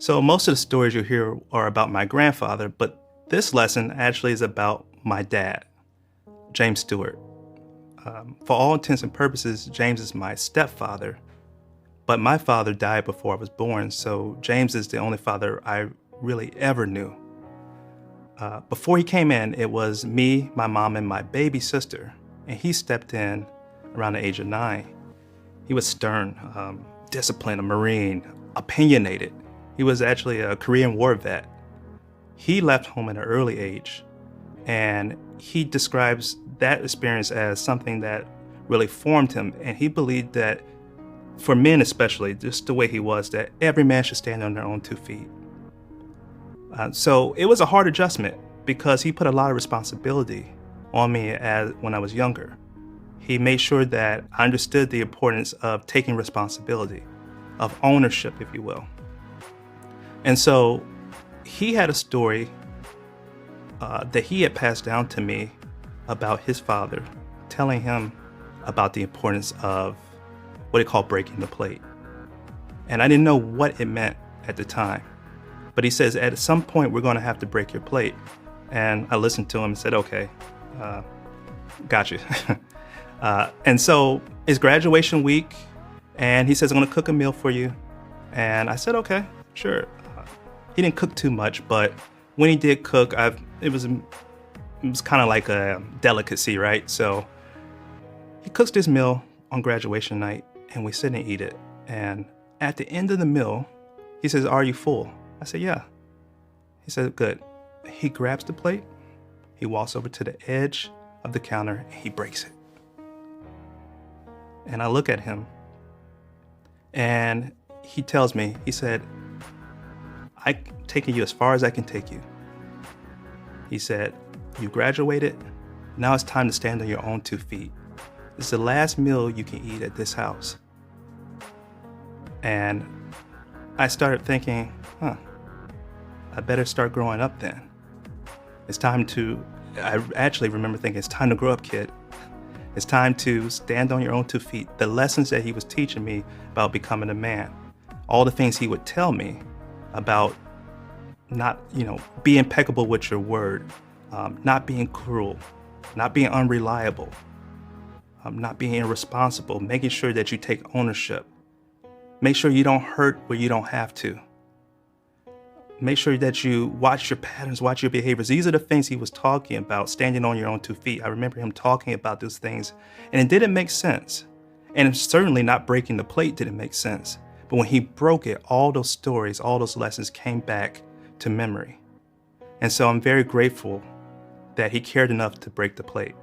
So most of the stories you hear are about my grandfather, but this lesson actually is about my dad, James Stewart. For all intents and purposes, James is my stepfather, but my father died before I was born, so James is the only father I really ever knew. Before he came in, it was me, my mom, and my baby sister, and he stepped in around the age of 9. He was stern, disciplined, a Marine, opinionated. He was actually a Korean War vet. He left home at an early age, and he describes that experience as something that really formed him. And he believed that for men, especially, just the way he was, that every man should stand on their own 2 feet. So it was a hard adjustment because he put a lot of responsibility on me when I was younger. He made sure that I understood the importance of taking responsibility, of ownership, if you will. And so he had a story that he had passed down to me about his father, telling him about the importance of what he called breaking the plate. And I didn't know what it meant at the time. But he says, at some point, we're going to have to break your plate. And I listened to him and said, okay, got you. And so it's graduation week, and he says, I'm going to cook a meal for you. And I said, okay, sure. He didn't cook too much, but when he did cook, it was kind of like a delicacy, right? So he cooks this meal on graduation night, and we sit and eat it. And at the end of the meal, he says, are you full? I said, yeah. He said, good. He grabs the plate, he walks over to the edge of the counter, and he breaks it. And I look at him, and he tells me, he said, I'm taking you as far as I can take you. He said, you graduated, now it's time to stand on your own 2 feet. It's the last meal you can eat at this house. And I started thinking, I better start growing up then. I actually remember thinking, it's time to grow up, kid. It's time to stand on your own 2 feet. The lessons that he was teaching me about becoming a man, all the things he would tell me about not, be impeccable with your word, not being cruel, not being unreliable, not being irresponsible, making sure that you take ownership. Make sure you don't hurt where you don't have to. Make sure that you watch your patterns, watch your behaviors. These are the things he was talking about, standing on your own 2 feet. I remember him talking about those things, and it didn't make sense. And certainly not breaking the plate didn't make sense. But when he broke it, all those stories, all those lessons came back to memory. And so I'm very grateful that he cared enough to break the plate.